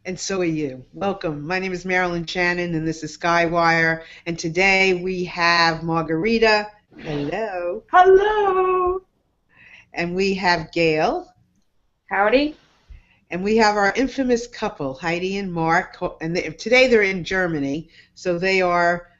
And so are you. Welcome. My name is Marilyn Shannon, and this is Skywire. And today we have Margarita. Hello. Hello. And we have Gail. Howdy. And we have our infamous couple, Heidi and Mark. And today they're in Germany, so they are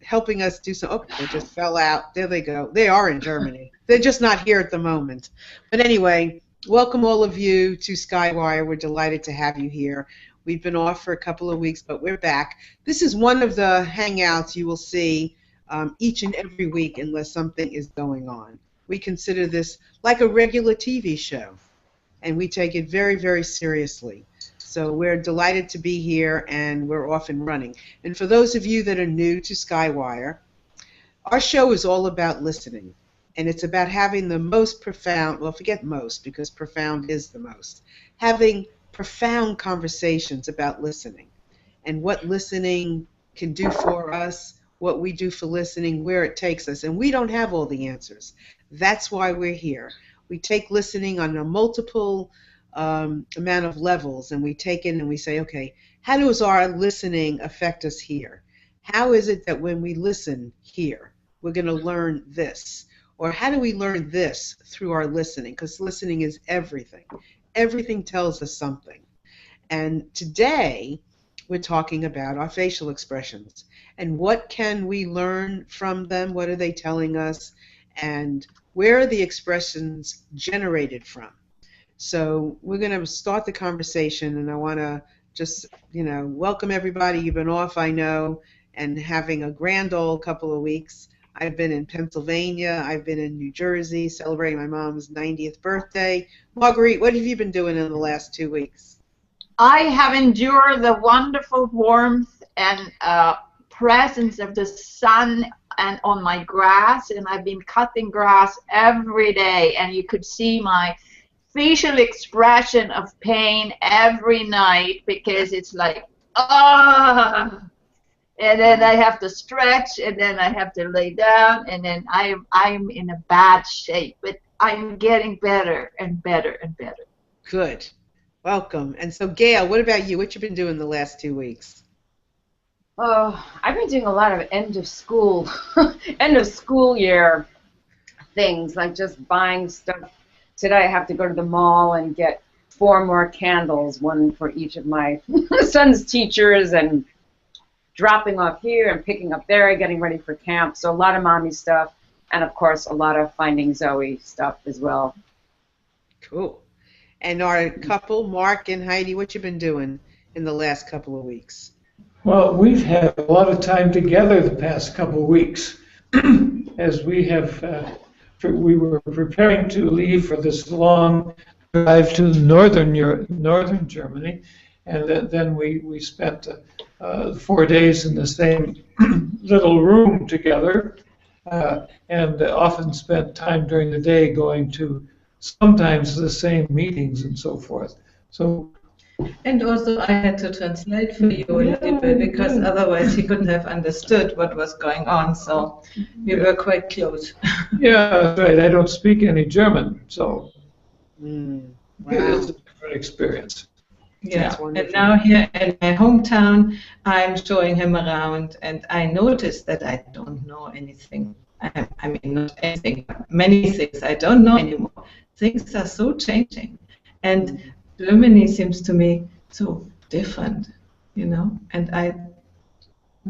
helping us do some. Oh, they just fell out. There they go. They are in Germany. They're just not here at the moment. But anyway, welcome all of you to Skywire. We're delighted to have you here. We've been off for a couple of weeks, but we're back. This is one of the hangouts you will see each and every week unless something is going on. We consider this like a regular TV show, and we take it very, very seriously. So we're delighted to be here, and we're off and running. And for those of you that are new to Skywire, our show is all about listening, and it's about having the most profound, well, forget most, because profound is the most, having profound conversations about listening and what listening can do for us, what we do for listening, where it takes us. And we don't have all the answers. That's why we're here. We take listening on a multiple amount of levels, and we take it and we say, okay, how does our listening affect us here? How is it that when we listen here, we're going to learn this? Or how do we learn this through our listening? Because listening is everything. Everything tells us something. And today, we're talking about our facial expressions and what can we learn from them? What are they telling us? And where are the expressions generated from? So we're going to start the conversation, and I want to just, welcome everybody. You've been off, I know, and having a grand old couple of weeks. I've been in Pennsylvania. I've been in New Jersey celebrating my mom's 90th birthday. Marguerite, what have you been doing in the last 2 weeks? I have endured the wonderful warmth and presence of the sun and on my grass, and I've been cutting grass every day, and you could see my facial expression of pain every night because it's like, ah, and then I have to stretch, and then I have to lay down, and then I'm in a bad shape, but I'm getting better and better and better. Good. Welcome. And so, Gail, what about you? What you been doing the last 2 weeks? Oh, I've been doing a lot of end of school year things, like just buying stuff. Today I have to go to the mall and get 4 more candles, one for each of my son's teachers, and dropping off here and picking up there, getting ready for camp. So a lot of mommy stuff, and of course a lot of Finding Zoe stuff as well. Cool. And our couple, Mark and Heidi, what you been doing in the last couple of weeks? Well, we've had a lot of time together the past couple of weeks as we were preparing to leave for this long drive to northern Germany, and then we spent 4 days in the same little room together, and often spent time during the day going to sometimes the same meetings and so forth. So. And also I had to translate for you a little bit because otherwise he couldn't have understood what was going on, so we were quite close. Yeah, that's right. I don't speak any German, so Wow. It's a different experience. Yeah, and now here in my hometown, I'm showing him around, and I noticed that I don't know anything. I mean, not anything, but many things I don't know anymore. Things are so changing, and Germany seems to me so different, and I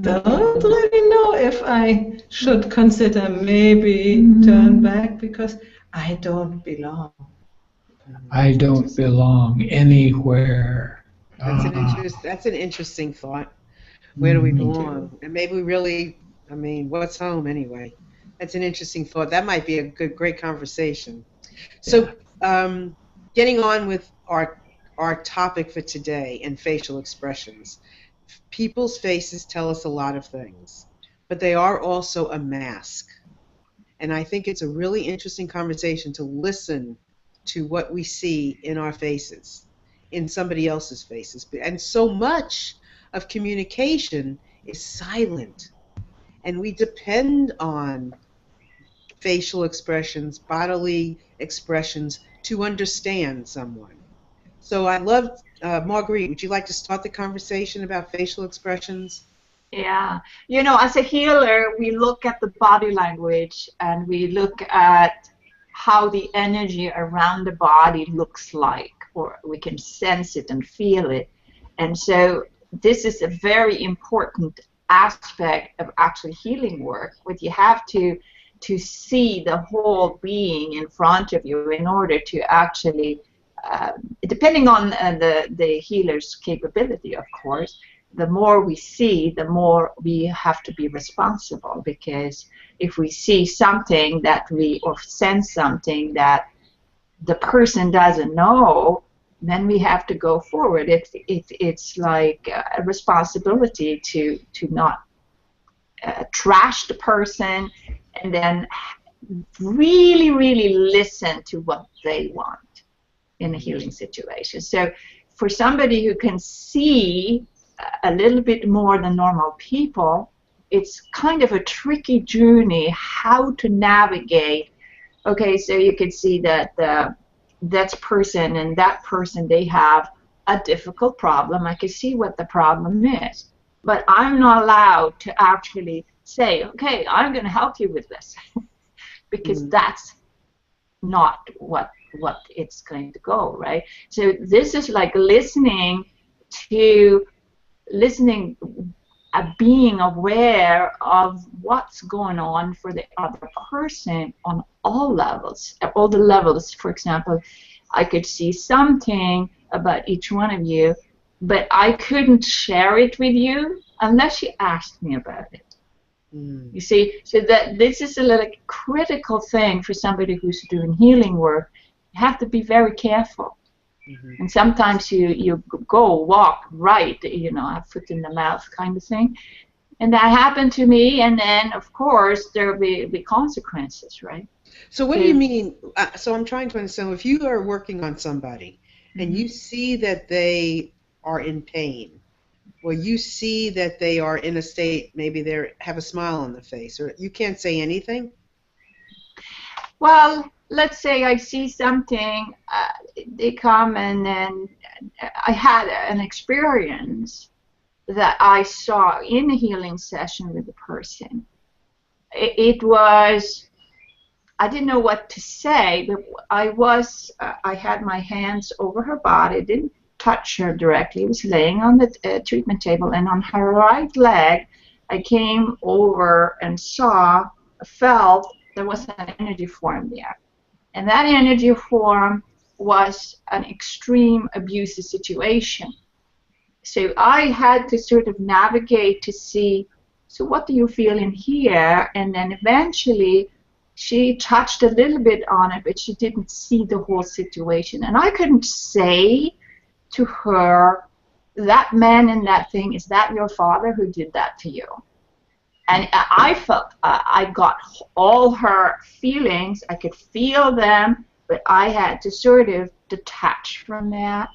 don't really know if I should consider maybe turn back because I don't belong. I don't belong anywhere. That's an interesting thought. Where do we belong? And maybe we really, what's home anyway? That's an interesting thought. That might be a great conversation. So, getting on with our topic for today and facial expressions. People's faces tell us a lot of things, but they are also a mask. And I think it's a really interesting conversation to listen to what we see in our faces, in somebody else's faces. And so much of communication is silent. And we depend on facial expressions, bodily expressions to understand someone. So I loved Marguerite, would you like to start the conversation about facial expressions? Yeah, you know, as a healer, we look at the body language and we look at how the energy around the body looks like, or we can sense it and feel it. And so this is a very important aspect of actually healing work, what you have to see the whole being in front of you in order to actually, depending on the healer's capability, of course, the more we see, the more we have to be responsible, because if we see something that or sense something that the person doesn't know, then we have to go forward. It's like a responsibility to not trash the person, and then really, really listen to what they want in a healing situation. So for somebody who can see a little bit more than normal people, it's kind of a tricky journey how to navigate. Okay, so you can see that that person and that person, they have a difficult problem. I can see what the problem is, but I'm not allowed to actually say, okay, I'm going to help you with this, because that's not what it's going to go, right? So this is like listening, being aware of what's going on for the other person on all levels, at all the levels. For example, I could see something about each one of you, but I couldn't share it with you unless you asked me about it. You see, so that this is a little critical thing for somebody who's doing healing work. You have to be very careful. And sometimes you walk right, you know, a foot in the mouth kind of thing. And that happened to me, and then, of course, there will be consequences, right? So what do you mean? So I'm trying to understand, if you are working on somebody and you see that they are in pain, or you see that they are in a state, maybe they have a smile on the face, or you can't say anything? Well, let's say I see something, they come, and then I had an experience that I saw in a healing session with the person. It was, I didn't know what to say, but I had my hands over her body, didn't touch her directly. I was laying on the treatment table, and on her right leg, I came over and felt there was an energy form there. And that energy form was an extreme abusive situation. So I had to sort of navigate to see, so what do you feel in here? And then eventually she touched a little bit on it, but she didn't see the whole situation. And I couldn't say to her, that man and that thing, is that your father who did that to you? And I felt, I got all her feelings, I could feel them, but I had to sort of detach from that.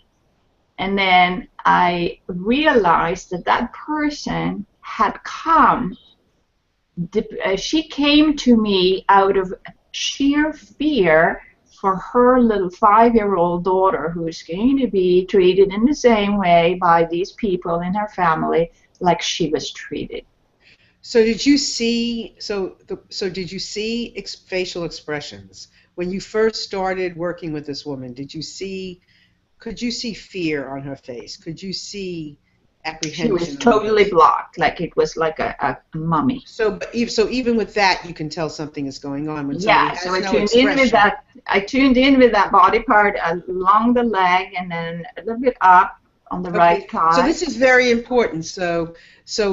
And then I realized that that person had come, she came to me out of sheer fear for her little 5-year-old daughter, who is going to be treated in the same way by these people in her family like she was treated. So did you see? Did you see facial expressions when you first started working with this woman? Could you see fear on her face? Could you see apprehension? She was totally blocked, like it was like a mummy. So even with that, you can tell something is going on when somebody has no expression. I tuned in with that body part along the leg, and then a little bit up on the right side. So this is very important. So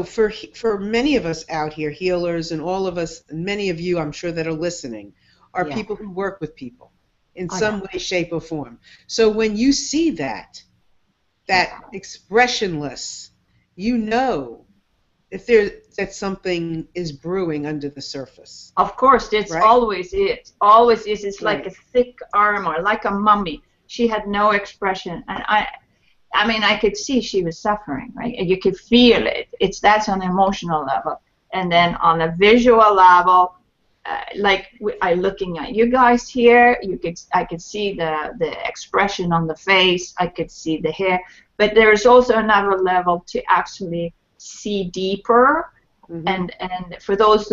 for many of us out here, healers, and all of us, and many of you, I'm sure, that are listening, are people who work with people in some way, shape, or form. So when you see that expressionless, you know if that something is brewing under the surface. Of course, it's right? Always is. It's like a thick armor, like a mummy. She had no expression, and I mean, I could see she was suffering, right? And you could feel it. That's on an emotional level. And then on a visual level, like I'm looking at you guys here, I could see the expression on the face. I could see the hair. but there is also another level to actually see deeper. Mhm. And for those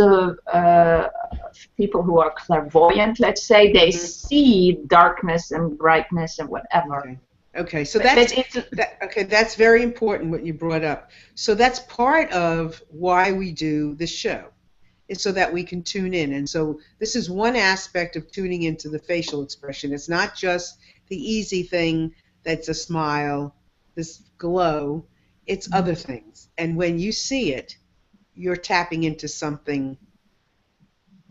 people who are clairvoyant, let's say, they Mhm. see darkness and brightness and whatever. Okay. Okay. So But it's okay. That's very important what you brought up. So that's part of why we do the show, is so that we can tune in. And so this is one aspect of tuning into the facial expression. It's not just the easy thing that's a smile, this glow. It's other things. And when you see it, you're tapping into something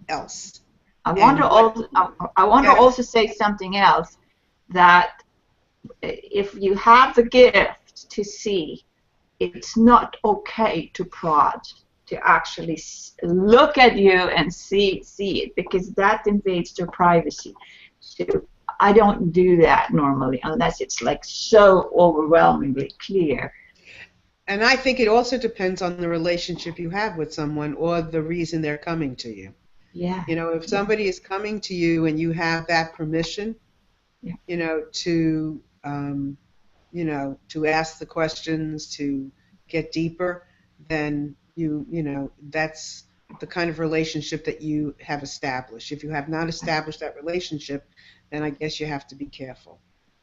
else. I want to And what? also I want to Yeah. also say something else, that if you have the gift to see, it's not okay to prod, to actually look at you and see it, because that invades your privacy. So I don't do that normally unless it's like so overwhelmingly clear. And I think it also depends on the relationship you have with someone or the reason they're coming to you. Yeah. You know, if Yeah. somebody is coming to you and you have that permission, Yeah. you know, to ask the questions, to get deeper, then that's the kind of relationship that you have established. If you have not established that relationship, then I guess you have to be careful.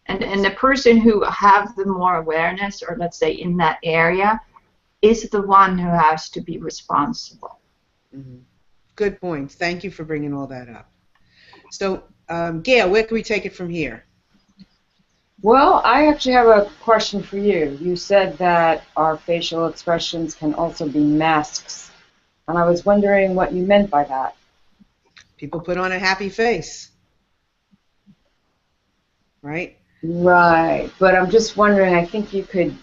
And the person who have the more awareness, or let's say in that area, is the one who has to be responsible. Hmm. Good points. Thank you for bringing all that up. So, Gail, where can we take it from here? Well, I actually have a question for you. You said that our facial expressions can also be masks, and I was wondering what you meant by that. People put on a happy face, right? Right, but I'm just wondering, I think you could,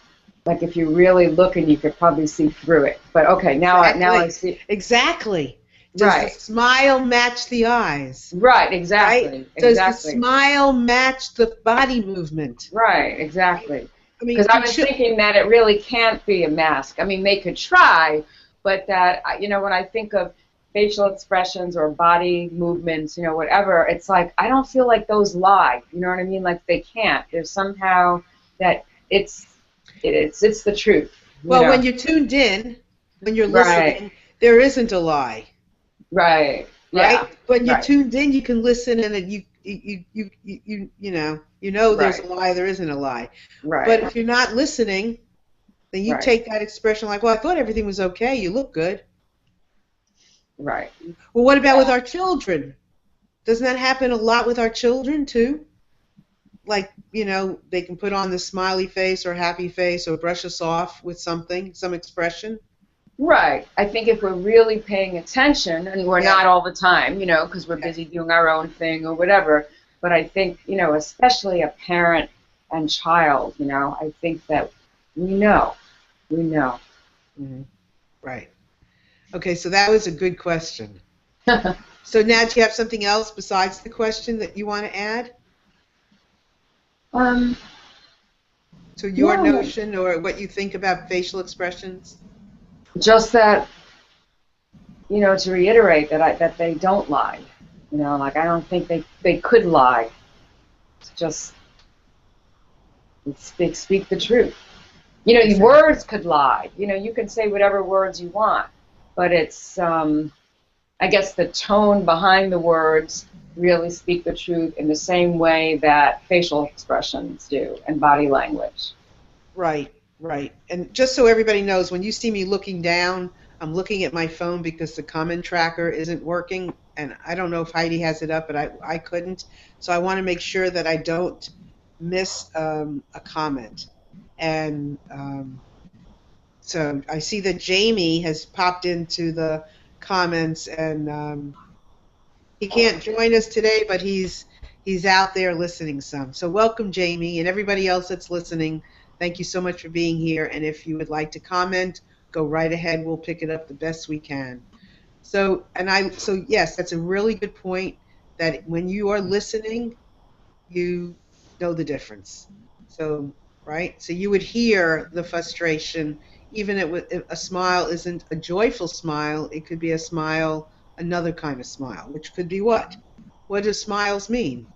like if you really look and you could probably see through it. But okay, now I Exactly. see. Exactly. Does the Right, smile match the eyes? right, Right? exactly, Does the exactly. smile match the body movement? Right, exactly. I Because mean, I you was should. thinking that it really can't be a mask. I mean, they could try, but that, when I think of facial expressions or body movements, whatever, it's like, I don't feel like those lie. You know what I mean? Like they can't. There's somehow that it's the truth, Well, when you're tuned in, when you're Right, listening, there isn't a lie, right, yeah, right? When you're right, tuned in, you can listen, and you know there's a right, lie, there isn't a lie. But right, if you're not listening, then you right, take that expression like, well, I thought everything was okay. You look good. right. Well, what about with our children? Doesn't that happen a lot with our children too? Like, they can put on the smiley face or happy face or brush us off with something, some expression. Right. I think if we're really paying attention, and we're Yeah. not all the time, because we're Okay. busy doing our own thing or whatever, but I think, especially a parent and child, I think that we know. We know. Hmm. Right. Okay, so that was a good question. So now, do you have something else besides the question that you want to add um, to your yeah, notion or what you think about facial expressions? just that, to reiterate that they don't lie. Like I don't think they could lie. It's just speak the truth. Your Exactly. words could lie. You can say whatever words you want, but it's, I guess, the tone behind the words really speak the truth in the same way that facial expressions do and body language. Right, right. And just so everybody knows, when you see me looking down, I'm looking at my phone because the comment tracker isn't working, and I don't know if Heidi has it up, but I couldn't. So I want to make sure that I don't miss a comment. And so I see that Jamie has popped into the comments, and he can't join us today, but he's out there listening some. So welcome, Jamie, and everybody else that's listening. Thank you so much for being here. And if you would like to comment, go right ahead. We'll pick it up the best we can. So yes, that's a really good point. That when you are listening, you know the difference. So right, so you would hear the frustration, even if a smile isn't a joyful smile. It could be a smile, another kind of smile, which could be what? What do smiles mean?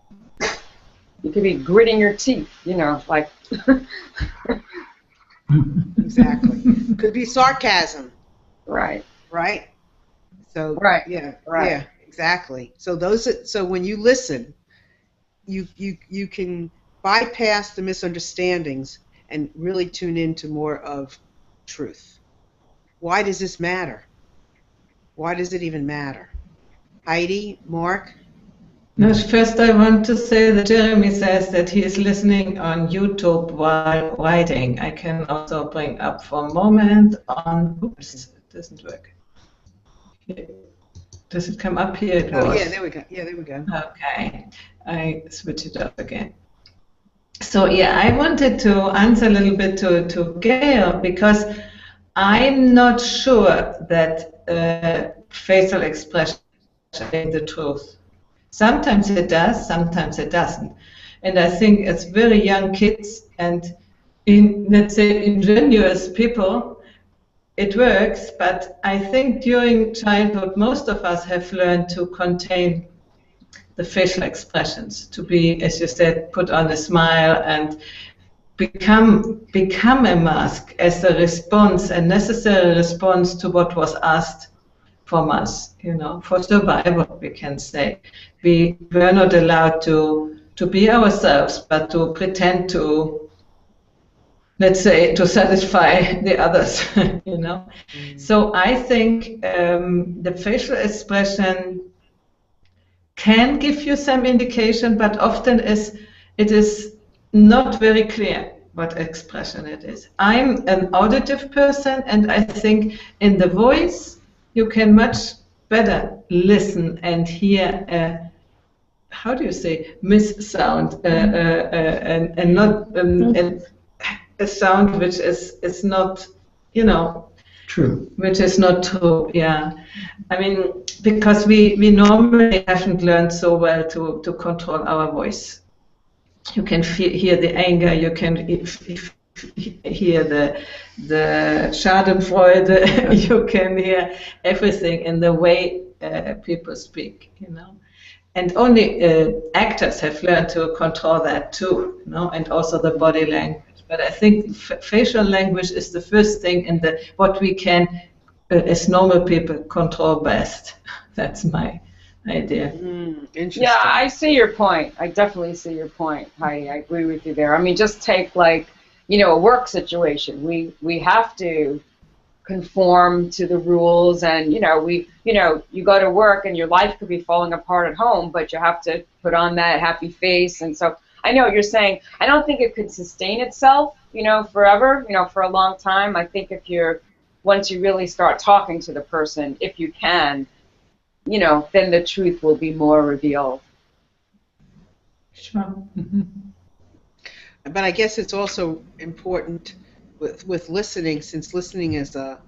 You could be gritting your teeth, you know, like. Exactly. Could be sarcasm, Right. right? So Right. yeah, Right. yeah, exactly. So when you listen, you can bypass the misunderstandings and really tune into more of truth. Why does this matter? Why does it even matter? Heidi, Mark? No, first I want to say that Jeremy says that he is listening on YouTube while writing. I can also bring up for a moment on, oops, it doesn't work. Here. Does it come up here? It Oh yeah, was. there we go. Yeah, there we go. Okay, I switch it up again. So yeah, I wanted to answer a little bit to Gail because I'm not sure that facial expression is the truth. Sometimes it does, sometimes it doesn't. And I think as very young kids and in, let's say, ingenuous people, it works, but I think during childhood, most of us have learned to contain the facial expressions, to be, as you said, put on a smile and become a mask as a response, a necessary response to what was asked from us, you know, for survival, we can say. We were not allowed to be ourselves, but to pretend to, let's say, to satisfy the others, you know. So I think the facial expression can give you some indication, but often it is not very clear what expression it is. I'm an auditive person, and I think in the voice you can much better listen and hear how do you say miss sound and not a sound which is not, you know, True. which is not true. Yeah, I mean, because we normally haven't learned so well to control our voice. You can hear the anger. You can hear the Schadenfreude. You can hear everything in the way people speak. You know. And only actors have learned to control that too, you know, and also the body language. But I think facial language is the first thing in what we can, as normal people, control best. That's my idea. Interesting. Yeah, I see your point. I definitely see your point, Heidi. I agree with you there. I mean, just take like, you know, a work situation. We have to conform to the rules, and you know, you go to work and your life could be falling apart at home, but you have to put on that happy face. And so I know what you're saying. I don't think it could sustain itself, you know, forever, you know, for a long time. I think once you really start talking to the person, if you can, you know, then the truth will be more revealed. Sure. But I guess it's also important with listening, since listening is I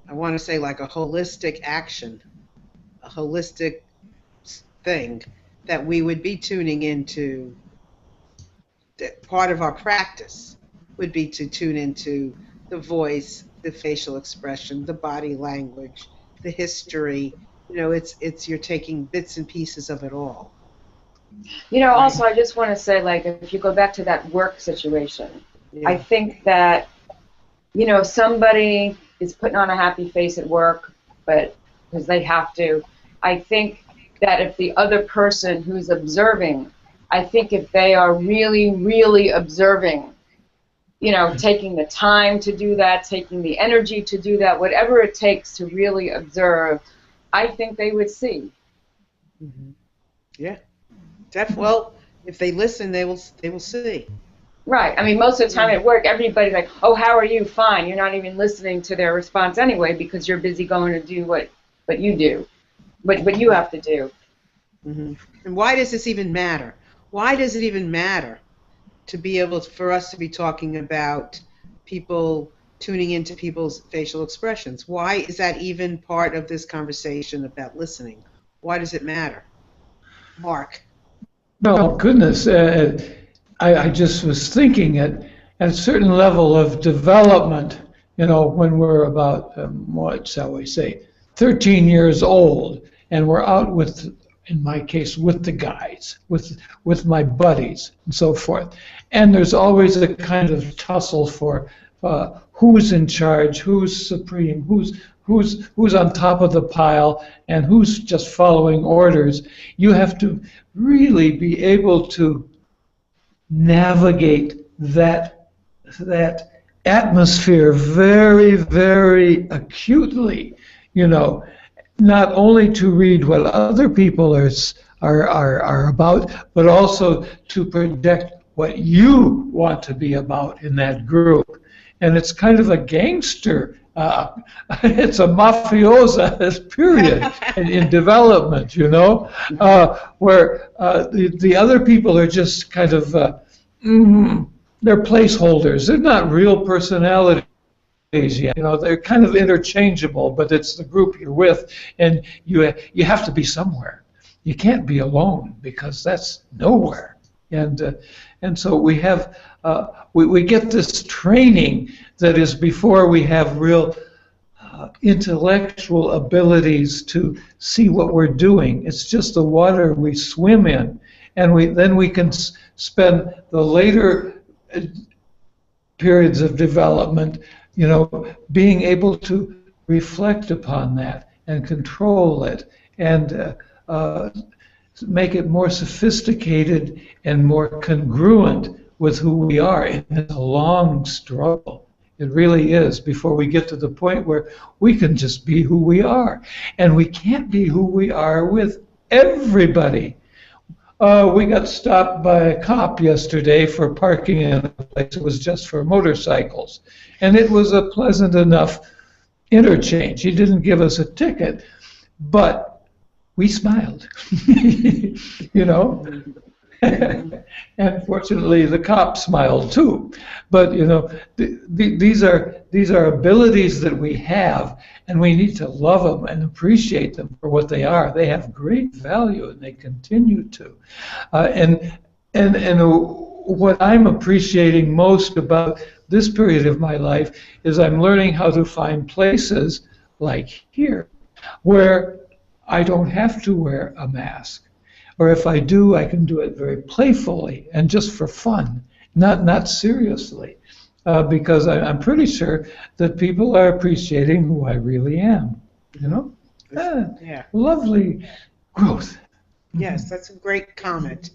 want to say like a holistic action, a holistic thing, that we would be tuning into. That part of our practice would be to tune into the voice, the facial expression, the body language, the history. You know, it's you're taking bits and pieces of it all. You know, also, I just want to say, like, if you go back to that work situation, Yeah. I think that, you know, somebody is putting on a happy face at work, but because they have to. I think that if the other person who's observing, I think if they are really, really observing, you know, taking the time to do that, taking the energy to do that, whatever it takes to really observe, I think they would see. Mm-hmm. Yeah. Well, if they listen, they will see. Right. I mean, most of the time at work, everybody's like, "Oh, how are you? Fine." You're not even listening to their response anyway because you're busy going to do what you do, what you have to do. Mm-hmm. And why does this even matter? Why does it even matter to be able for us to be talking about people tuning into people's facial expressions? Why is that even part of this conversation about listening? Why does it matter? Mark. Well, goodness, I just was thinking at a certain level of development, you know, when we're about, what shall we say, 13 years old, and we're out with in my case, with the guys, with my buddies, and so forth. And there's always a kind of tussle for who's in charge, who's supreme, who's on top of the pile, and who's just following orders. You have to really be able to navigate that atmosphere very, very acutely, you know, not only to read what other people are about, but also to project what you want to be about in that group. And it's kind of a gangster, it's a mafiosa period in development, you know, where the other people are just kind of, they're placeholders. They're not real personalities yet. You know, they're kind of interchangeable, but it's the group you're with, and you have to be somewhere. You can't be alone because that's nowhere. And so we have we get this training that is before we have real intellectual abilities to see what we're doing. It's just the water we swim in, and then we can spend the later periods of development, you know, being able to reflect upon that and control it and make it more sophisticated and more congruent with who we are. It's a long struggle. It really is, before we get to the point where we can just be who we are. And we can't be who we are with everybody. We got stopped by a cop yesterday for parking in a place. It was just for motorcycles. And it was a pleasant enough interchange. He didn't give us a ticket, but we smiled, you know. And fortunately, the cop smiled too. But you know, these are abilities that we have, and we need to love them and appreciate them for what they are. They have great value, and they continue to. And what I'm appreciating most about this period of my life is I'm learning how to find places like here, where I don't have to wear a mask. Or if I do, I can do it very playfully and just for fun, not seriously, because I'm pretty sure that people are appreciating who I really am. You know, Yeah. Lovely growth. Yes, that's a great comment.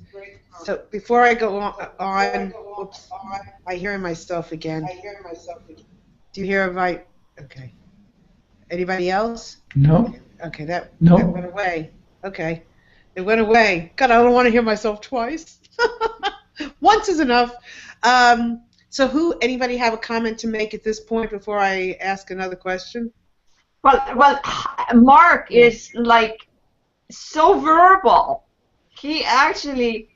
So before I go on, whoops, I hear myself again. Do you hear my? Okay. Anybody else? No. Okay, that No. went away. Okay. It went away. God, I don't want to hear myself twice. Once is enough. So anybody have a comment to make at this point before I ask another question? Well, Mark is like so verbal. He actually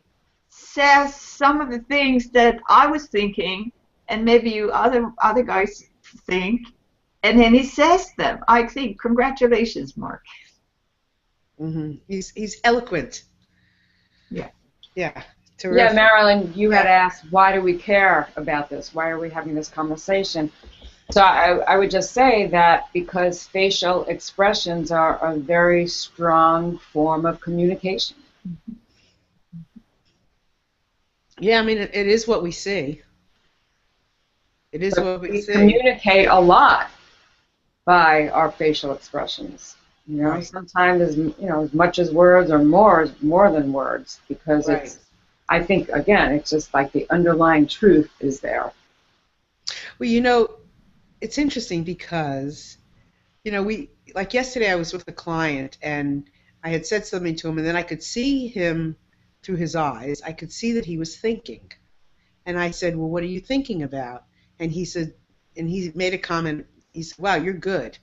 says some of the things that I was thinking, and maybe you other guys think, and then he says them. I think, congratulations, Mark. Mm-hmm. He's eloquent. Yeah. Yeah. Terrific. Yeah, Marilyn, you had asked, why do we care about this? Why are we having this conversation? So I would just say that because facial expressions are a very strong form of communication. Yeah, I mean, it is what we see. It is But what we see. communicate a lot by our facial expressions. You know, Right. sometimes as much as words or more than words, because Right. it's. I think again, it's just like the underlying truth is there. Well, you know, it's interesting because, you know, like yesterday I was with a client and I had said something to him and then I could see him through his eyes. I could see that he was thinking. And I said, well, what are you thinking about? And he said, and he made a comment, he said, wow, you're good.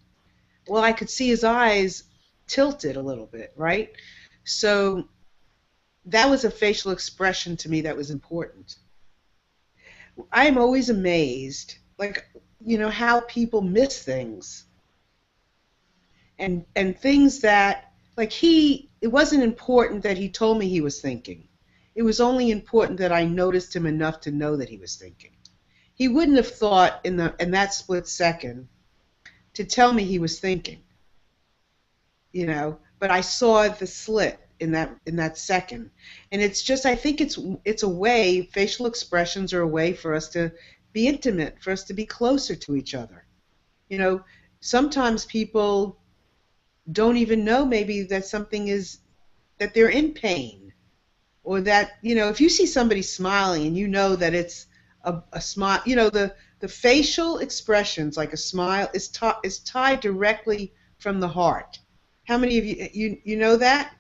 Well, I could see his eyes tilted a little bit, right? So that was a facial expression to me that was important. I'm always amazed, like, you know, how people miss things. And things that, like, it wasn't important that he told me he was thinking. It was only important that I noticed him enough to know that he was thinking. He wouldn't have thought in that split second to tell me he was thinking, you know, but I saw the slit in that second. And it's just, I think it's a way, facial expressions are a way for us to be intimate, for us to be closer to each other. You know, sometimes people don't even know maybe that something is, that they're in pain, or that, if you see somebody smiling and you know that it's a smile, the facial expressions, like a smile, is tied directly from the heart. How many of you know that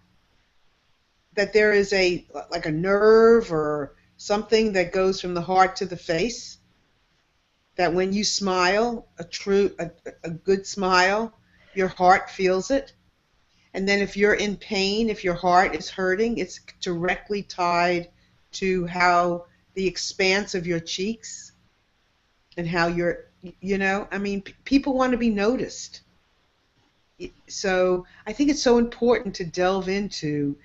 there is like a nerve or something that goes from the heart to the face, that when you smile, a good smile, your heart feels it. And then if you're in pain, if your heart is hurting, it's directly tied to how the expanse of your cheeks and how people want to be noticed. So I think it's so important to delve into,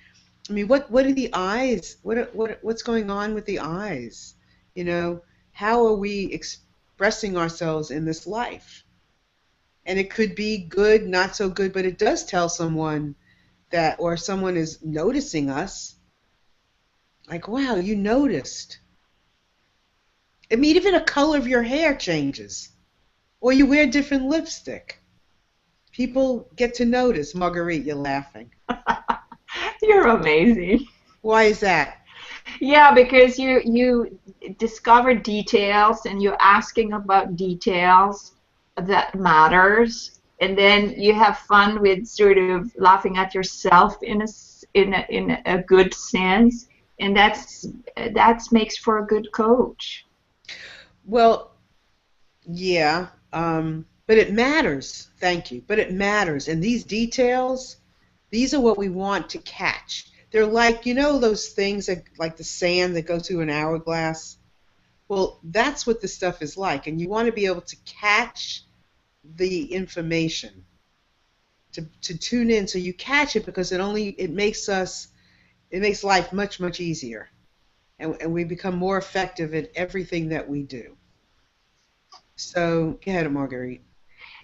what are the eyes? What's going on with the eyes? How are we expressing ourselves in this life? And it could be good, not so good, but it does tell someone that, or someone is noticing us. Like, wow, you noticed. Even the color of your hair changes, or you wear different lipstick. People get to notice. Marguerite, you're laughing. You're amazing. Why is that? Yeah, because you discover details and you're asking about details that matters, and then you have fun with sort of laughing at yourself in a good sense, and that makes for a good coach. Well, yeah, but it matters. Thank you. But it matters, and these details, these are what we want to catch. They're like, those things that, like the sand that go through an hourglass. Well, that's what this stuff is like, and you want to be able to catch the information, to tune in, so you catch it, because it makes life much, much easier, and we become more effective at everything that we do. So go ahead, Marguerite.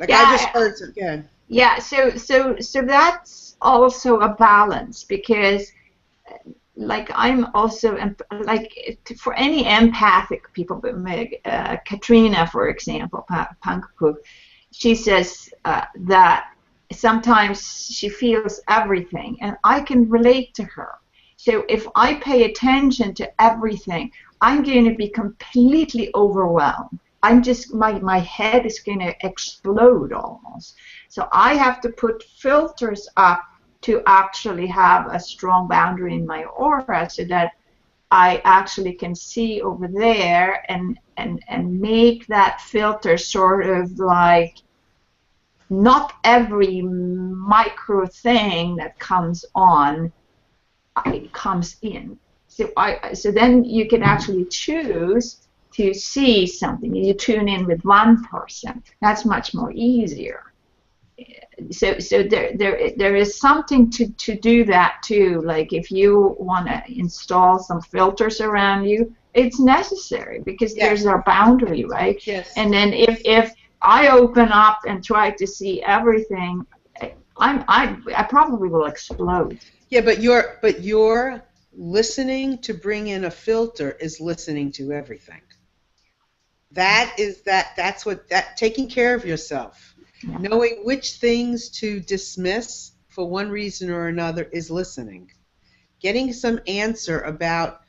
Like, Yeah, I just heard some, go ahead. yeah. So that's also a balance, because like I'm also like for any empathic people, Katrina, for example, Pankapu, she says that sometimes she feels everything, and I can relate to her. So if I pay attention to everything, I'm going to be completely overwhelmed. I'm just, my head is going to explode almost. So I have to put filters up to actually have a strong boundary in my aura, so that I actually can see over there, and make that filter sort of like, not every micro thing that comes on comes in. So then you can actually choose to see something. You tune in with one person. That's much more easier. So there is something to do that too. Like if you want to install some filters around you, it's necessary, because there's our boundary, right? Yes. And then if I open up and try to see everything, I probably will explode. Yeah, but your listening to bring in a filter is listening to everything. That's what, taking care of yourself. Yeah. Knowing which things to dismiss for one reason or another is listening. Getting some answer about,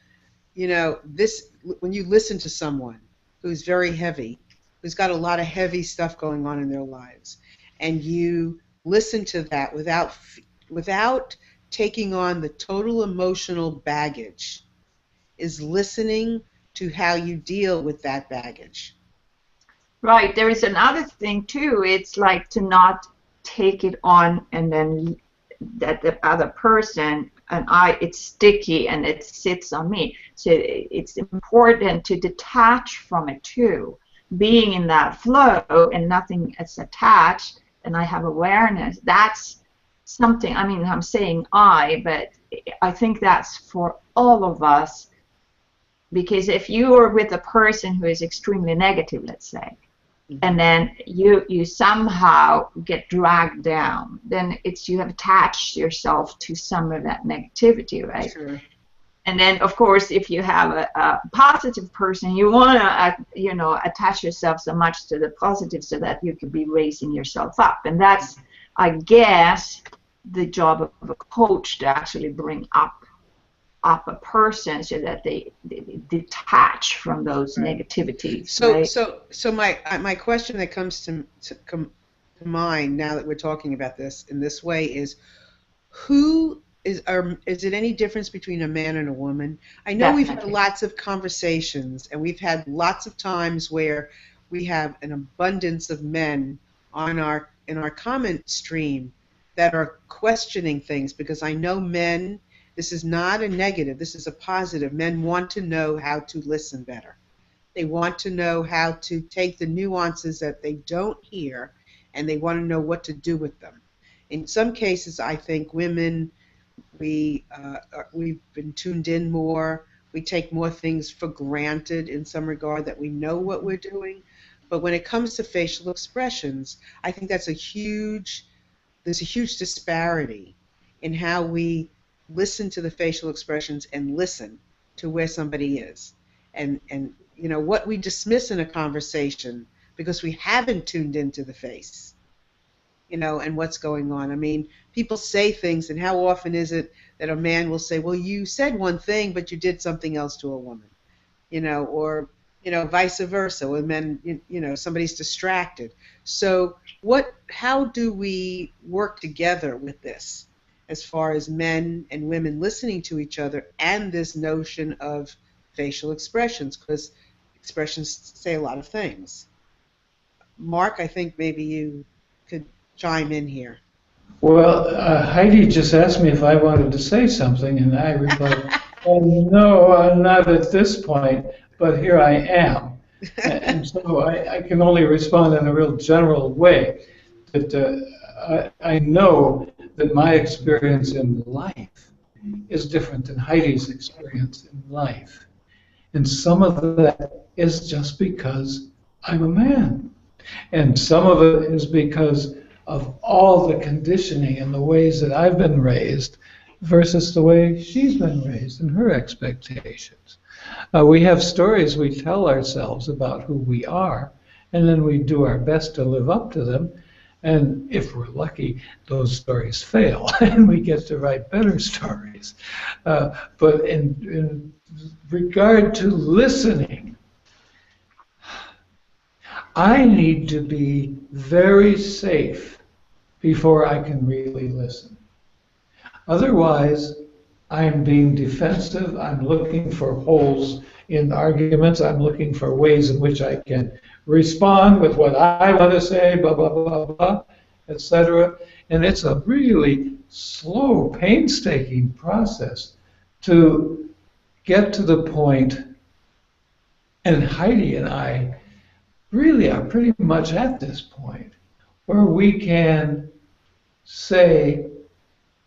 this, when you listen to someone who's very heavy, who's got a lot of heavy stuff going on in their lives, and you listen to that without taking on the total emotional baggage, is listening to how you deal with that baggage. Right. There is another thing too. It's like to not take it on, and then that the other person, and it's sticky and it sits on me. So it's important to detach from it too. Being in that flow and nothing is attached, and I have awareness. That's something. I mean, I'm saying but I think that's for all of us. Because if you are with a person who is extremely negative, let's say, and then you somehow get dragged down, then it's you have attached yourself to some of that negativity, right? Sure. And then, of course, if you have a positive person, you want to, attach yourself so much to the positive so that you can be raising yourself up. And that's, I guess, the job of a coach, to actually bring up a person so that they detach from those negativities. So my question that comes to mind now that we're talking about this in this way is, who is it any difference between a man and a woman? I know we've had lots of conversations, and we've had lots of times where we have an abundance of men in our comment stream that are questioning things, because I know men, this is not a negative, this is a positive. Men want to know how to listen better. They want to know how to take the nuances that they don't hear, and they want to know what to do with them. In some cases, I think women, we've been tuned in more. We take more things for granted in some regard, that we know what we're doing. But when it comes to facial expressions, I think there's a huge disparity in how we listen to the facial expressions and listen to where somebody is. And what we dismiss in a conversation because we haven't tuned into the face. And what's going on. I mean, people say things, and how often is it that a man will say, well, you said one thing, but you did something else to a woman, or, vice versa, when men, somebody's distracted. So how do we work together with this, as far as men and women listening to each other, and this notion of facial expressions, because expressions say a lot of things? Mark, I think maybe you could chime in here. Well, Heidi just asked me if I wanted to say something, and I replied, oh, no, not at this point, but here I am. And so I can only respond in a real general way. That I know that my experience in life is different than Heidi's experience in life. And some of that is just because I'm a man. And some of it is because of all the conditioning and the ways that I've been raised versus the way she's been raised and her expectations. We have stories we tell ourselves about who we are, and then we do our best to live up to them. And if we're lucky, those stories fail, and we get to write better stories. But in regard to listening, I need to be very safe before I can really listen. Otherwise, I'm being defensive. I'm looking for holes in arguments. I'm looking for ways in which I can respond with what I want to say, blah, blah, blah, blah, etc. And it's a really slow, painstaking process to get to the point, and Heidi and I really are pretty much at this point, where we can say,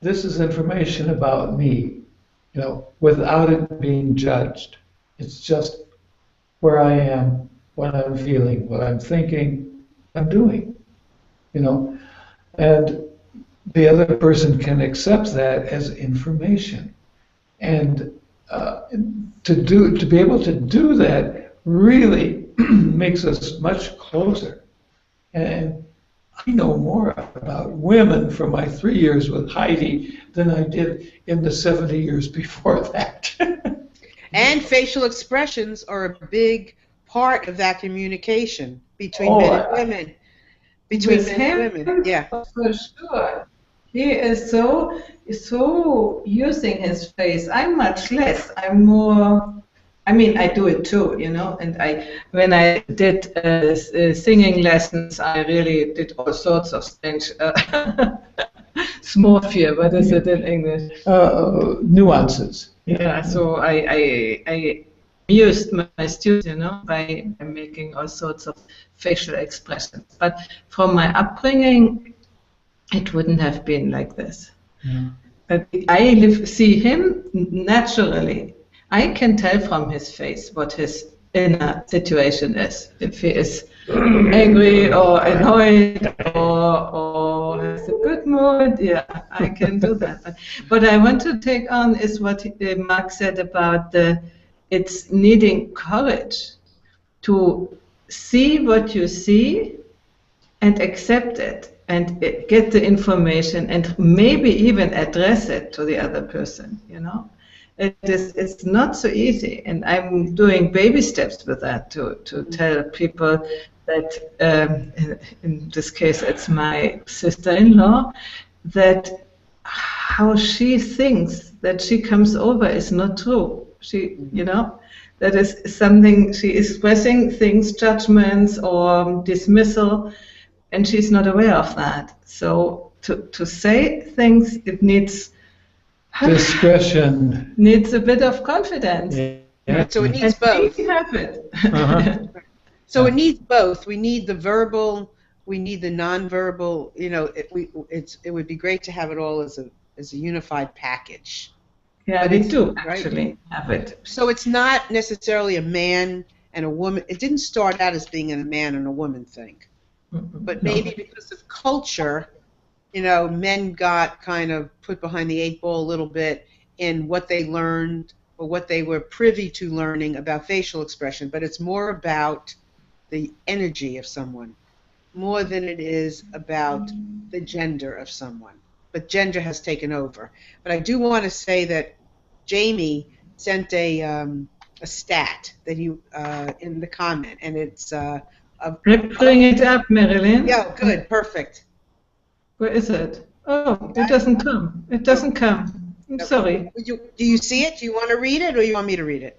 this is information about me, without it being judged. It's just where I am, what I'm feeling, what I'm thinking, I'm doing, and the other person can accept that as information. And to be able to do that really makes us much closer. And I know more about women from my 3 years with Heidi than I did in the 70 years before that. And facial expressions are a big part of that communication between men and women. Between with men him, and women, yeah. For sure. He is so using his face. I'm much less. I'm more. I mean, I do it too, and when I did singing lessons, I really did all sorts of strange, smorfia, what is it in English? Nuances. Yeah, so I amused my students, by making all sorts of facial expressions. But from my upbringing, it wouldn't have been like this. Yeah. But see him naturally. I can tell from his face what his inner situation is. If he is angry or annoyed or has a good mood. Yeah, I can do that. But what I want to take on is what Mark said about it's needing courage to see what you see and accept it and get the information and maybe even address it to the other person, you know. It's not so easy, and I'm doing baby steps with that to tell people that, in this case it's my sister-in-law, that how she thinks that she comes over is not true. She, you know, that is something she is expressing things, judgments or dismissal, and she's not aware of that. So to say things, it needs Discretion. needs a bit of confidence. Yeah. So it needs And both. we have it. Uh-huh. So it needs both. We need the verbal, we need the nonverbal. You know, it would be great to have it all as a unified package. Yeah, But we it's- do right? actually have it. So it's not necessarily a man and a woman. It didn't start out as being a man and a woman thing. But maybe because of culture, you know, men got kind of put behind the 8 ball a little bit in what they learned or what they were privy to learning about facial expression. But it's more about the energy of someone, more than it is about the gender of someone. But gender has taken over. But I do want to say that Jamie sent a stat that you in the comment, and it's Bring it up, Marilyn. yeah, good, perfect. Where is it? Oh, it doesn't come. It doesn't come. I'm sorry. Do you see it? Do you want to read it, or you want me to read it?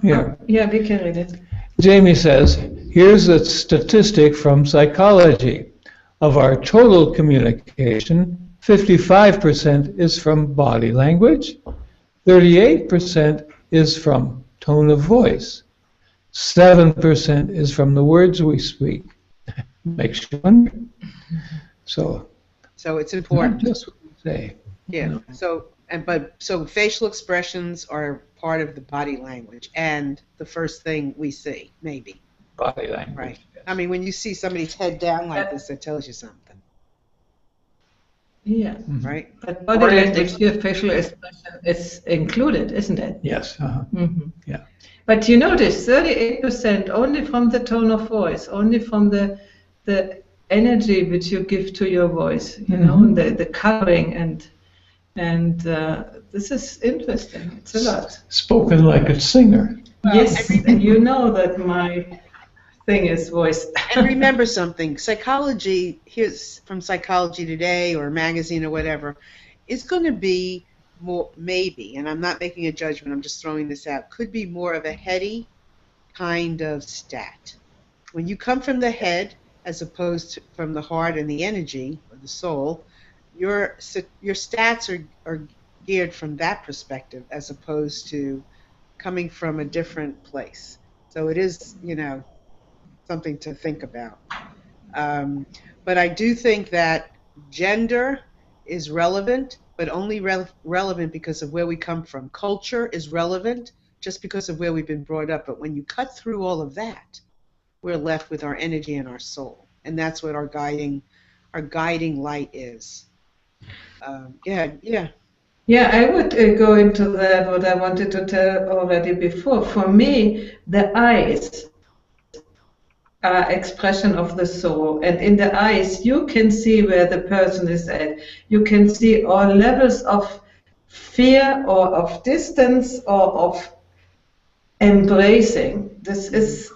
Here. Yeah, we can read it. Jamie says, here's a statistic from psychology. Of our total communication, 55% is from body language, 38% is from tone of voice, 7% is from the words we speak. Makes you wonder. So it's not important. just what we say. Yeah. So facial expressions are part of the body language and the first thing we see, maybe. Body language. Right. I mean, when you see somebody's head down like this, that tells you something, Yeah. right? But body language here, facial expression is included, isn't it? Yes. Uh-huh. Mm-hmm. Yeah. But you notice 38% only from the tone of voice, only from the energy which you give to your voice, you know, and the coloring and this is interesting. It's a lot. Spoken like a singer. Yes, and you know that my thing is voice. And remember something, psychology, here's from Psychology Today or magazine or whatever, is going to be more, maybe, and I'm not making a judgment, I'm just throwing this out, could be more of a heady kind of stat. When you come from the head as opposed to from the heart and the energy or the soul, your stats are geared from that perspective as opposed to coming from a different place. So it is, you know, something to think about. But I do think that gender is relevant, but only relevant because of where we come from. Culture is relevant just because of where we've been brought up. But when you cut through all of that, we're left with our energy and our soul, and that's what our guiding light is. Yeah. Yeah, I would go into that, what I wanted to tell already before. For me, the eyes are expression of the soul. And in the eyes, you can see where the person is at. You can see all levels of fear or of distance or of embracing. This is,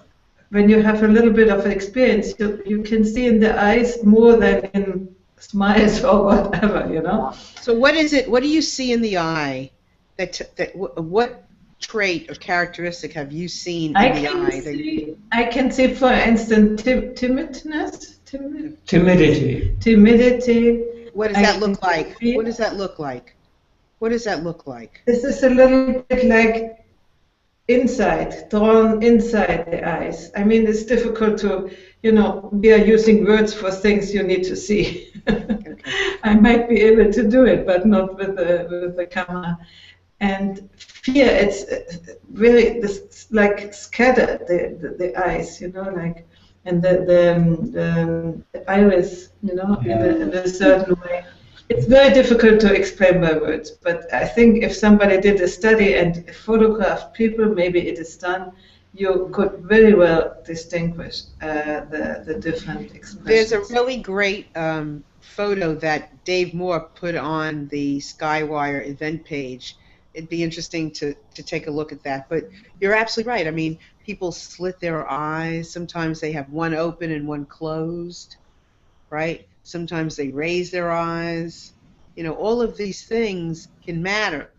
when you have a little bit of experience, you can see in the eyes more than in smiles or whatever, you know. So what is it? What do you see in the eye? What trait or characteristic have you seen in the eye? I can see, for instance, timidness. Timidity. Timidity. What does that look like? What does that look like? What does that look like? This is a little bit like inside, drawn inside the eyes. I mean, it's difficult to, you know, we are using words for things you need to see. Okay. I might be able to do it, but not with the camera. And fear, it's really like scattered, the eyes, you know, like, and the iris, in a certain way. It's very difficult to explain by words, but I think if somebody did a study and photographed people, maybe it is done, you could very well distinguish the different expressions. There's a really great photo that Dave Moore put on the Skywire event page. It'd be interesting to take a look at that. But you're absolutely right. I mean, people slit their eyes. Sometimes they have one open and one closed, right? Sometimes they raise their eyes. You know, all of these things can matter.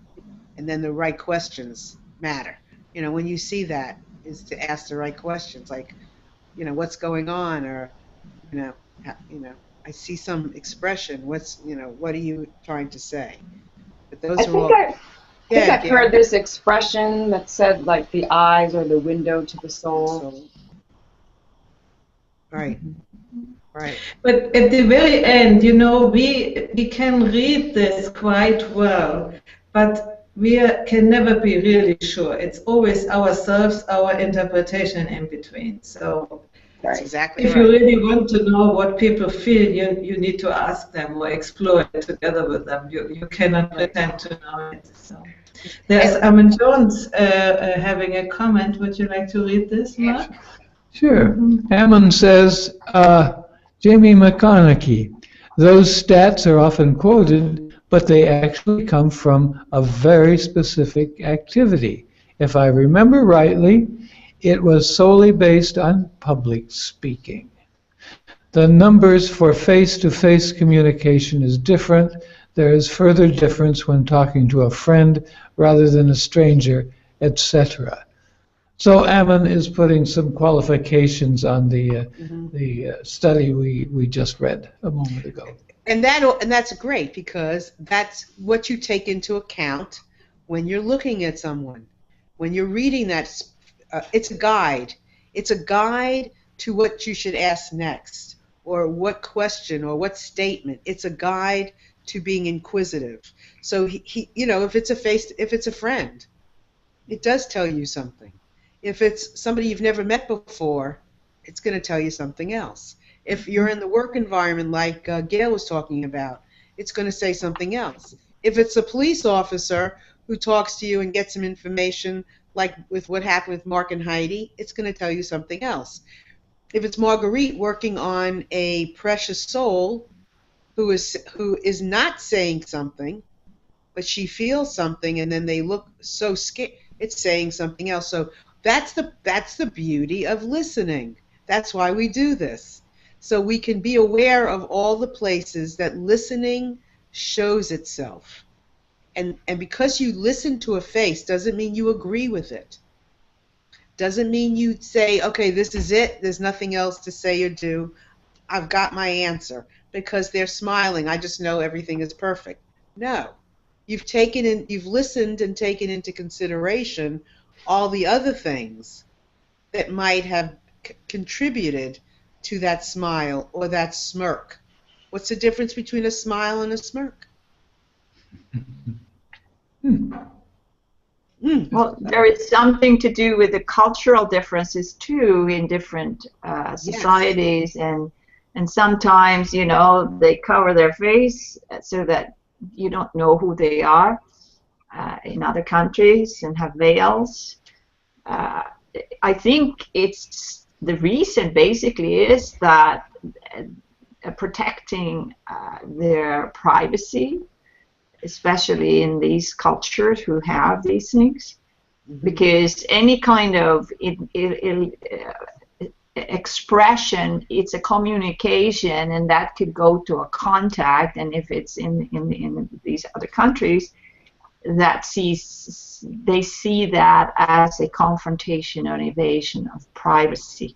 And then the right questions matter. You know, when you see that, is to ask the right questions, like, you know, what's going on, or, you know, I see some expression. What are you trying to say? But those are all. I think I've heard this expression that said, like, the eyes are the window to the soul. Right. Right. But at the very end, we can read this quite well, but we can never be really sure. It's always ourselves, our interpretation in between. So that's exactly if right. you really want to know what people feel, you need to ask them or explore it together with them. You cannot pretend to know it. So there's Ammon Jones having a comment. Would you like to read this, Mark? Sure. Ammon says, Jamie McConaughey, those stats are often quoted, but they actually come from a very specific activity. If I remember rightly, it was solely based on public speaking. The numbers for face-to-face communication is different. There is further difference when talking to a friend rather than a stranger, etc. So Ammon is putting some qualifications on the study we just read a moment ago. And that's great, because that's what you take into account when you're looking at someone. When you're reading that, it's a guide. It's a guide to what you should ask next, or what question, or what statement. It's a guide to being inquisitive. So he if it's a friend, it does tell you something. If it's somebody you've never met before, it's going to tell you something else. If you're in the work environment like Gail was talking about, it's going to say something else. If it's a police officer who talks to you and gets some information, like with what happened with Mark and Heidi, it's going to tell you something else. If it's Marguerite working on a precious soul who is not saying something, but she feels something, and then they look so scared, it's saying something else. So that's the beauty of listening. That's why we do this. So we can be aware of all the places that listening shows itself. And because you listen to a face doesn't mean you agree with it. Doesn't mean you say, okay, this is it, there's nothing else to say or do, I've got my answer. Because they're smiling, I just know everything is perfect. No. You've listened and taken into consideration all the other things that might have contributed to that smile or that smirk. What's the difference between a smile and a smirk? Well, there is something to do with the cultural differences too in different societies, and sometimes they cover their face so that you don't know who they are in other countries, and have veils. I think the reason basically is that protecting their privacy, especially in these cultures who have these things, because any kind of expression, it's a communication, and that could go to a contact, and if it's in these other countries, they see that as a confrontation or invasion of privacy.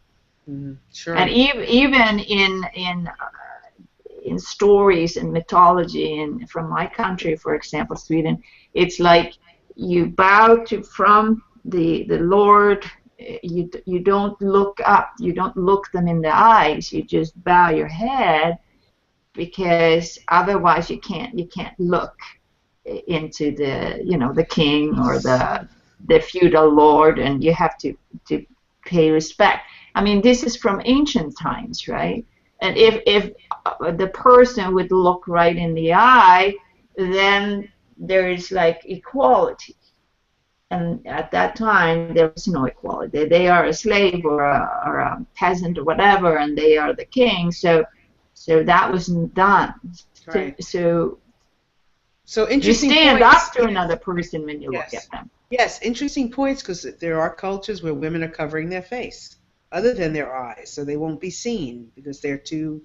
Sure. And even in stories and mythology, and from my country, for example, Sweden, it's like you bow from the Lord. You don't look up. You don't look them in the eyes. You just bow your head, because otherwise you can't look into the king or the feudal lord, and you have to pay respect. I mean, this is from ancient times, right? And if the person would look right in the eye, then there is like equality. And at that time, there was no equality. They are a slave or a peasant or whatever, and they are the king. So that wasn't done. Right. So So you interesting stand points. up to another person when you Yes. look at them. Yes, interesting points, because there are cultures where women are covering their face other than their eyes, so they won't be seen because they're too,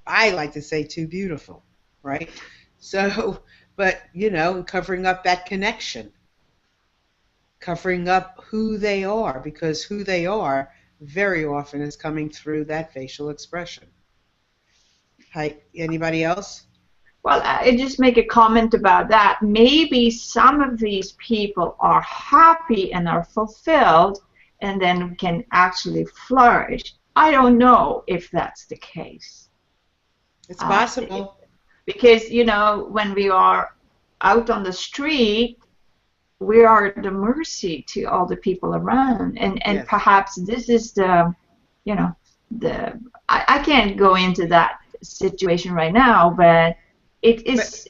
I like to say, too beautiful, right? So, but, you know, covering up that connection, covering up who they are, because who they are very often is coming through that facial expression. Hi, anybody else? Well, I just make a comment about that. Maybe some of these people are happy and are fulfilled and then can actually flourish. I don't know if that's the case. It's possible. Because, you know, when we are out on the street, we are at the mercy to all the people around. And Yes. perhaps this is the, you know, I can't go into that situation right now, but it's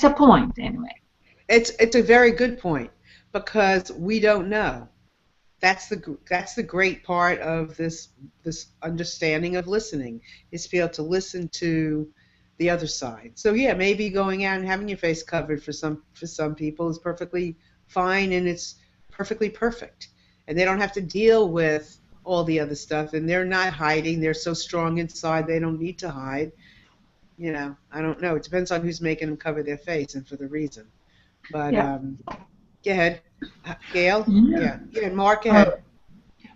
a point anyway. It's a very good point, because we don't know. That's the great part of this understanding of listening, is to be able to listen to the other side. So yeah, maybe going out and having your face covered for some people is perfectly fine, and it's perfectly perfect, and they don't have to deal with all the other stuff, and they're not hiding. They're so strong inside, they don't need to hide. You know, I don't know. It depends on who's making them cover their face and for the reason. But Yeah. go ahead, Gail. Yeah. Yeah, Mark, go ahead.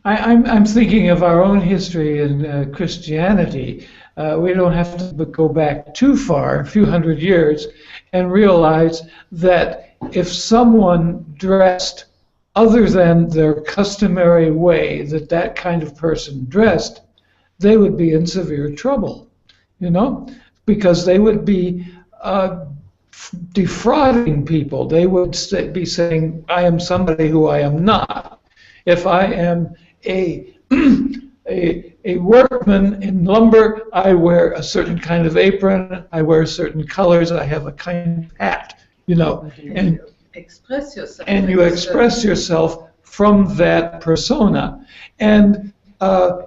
I'm thinking of our own history in Christianity. We don't have to go back too far, a few hundred years, and realize that if someone dressed other than their customary way that kind of person dressed, they would be in severe trouble, you know, because they would be defrauding people. They would be saying, I am somebody who I am not. If I am a workman in lumber, I wear a certain kind of apron, I wear certain colors, I have a kind of hat, you know, and Express yourself. and you express yourself from that persona. And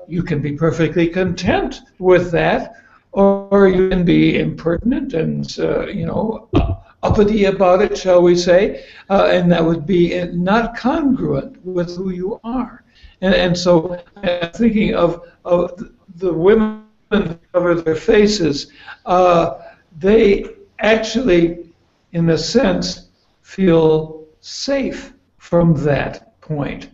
you can be perfectly content with that, or you can be impertinent and, you know, uppity about it, shall we say, and that would be not congruent with who you are. And so I'm thinking of the women who cover their faces. They actually, in a sense, feel safe from that point,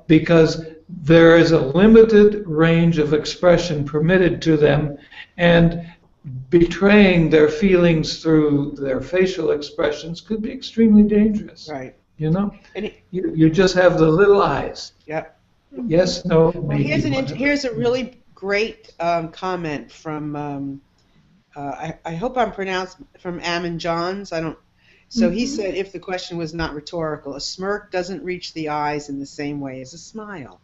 because there is a limited range of expression permitted to them, and betraying their feelings through their facial expressions could be extremely dangerous. Right. You know, And you just have the little eyes. Yep. Yes, no, Well, maybe. here's a really great comment from I hope I'm pronounced, from Ammon Johns. I don't. So he said, if the question was not rhetorical, a smirk doesn't reach the eyes in the same way as a smile,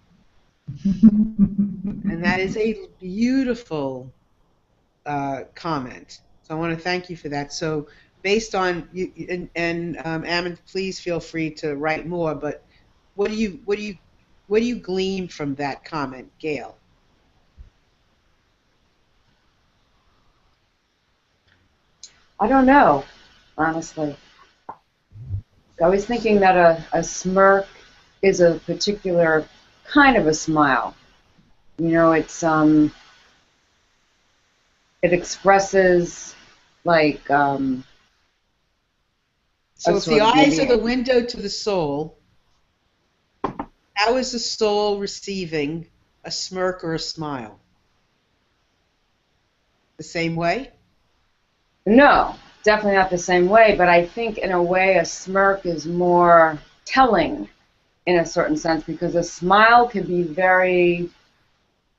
and that is a beautiful comment. So I want to thank you for that. So based on you, and Ammon, please feel free to write more. But what do you glean from that comment, Gail? I don't know, honestly. I was thinking that a smirk is a particular kind of a smile. You know, it expresses like So if the eyes are the window to the soul, how is the soul receiving a smirk or a smile? The same way? No, definitely not the same way, but I think in a way a smirk is more telling in a certain sense, because a smile can be very